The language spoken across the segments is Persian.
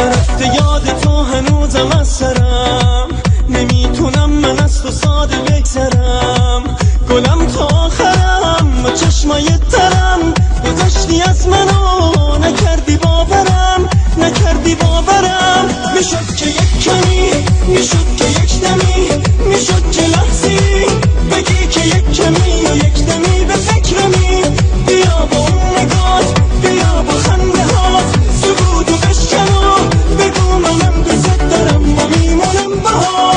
نرفته یاد تو هنوزم از سرم، نمیتونم من از تو ساده بگذرم. گلم تا آخرم با چشمای ترم، گذشتی از منو نکردی باورم، نکردی باورم. میشد که یک کمی، میشد که یک دمی، میشد که لحظی بگی که یک کمی و یک دمی به فکرمی. بیا با اون نگات، بیا با خنده هات، سکوتو بشکن و بگو منم دوست دارم و میمونم باهات.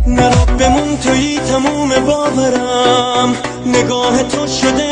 نرو بمون توی تموم باورم، نگاه تو شده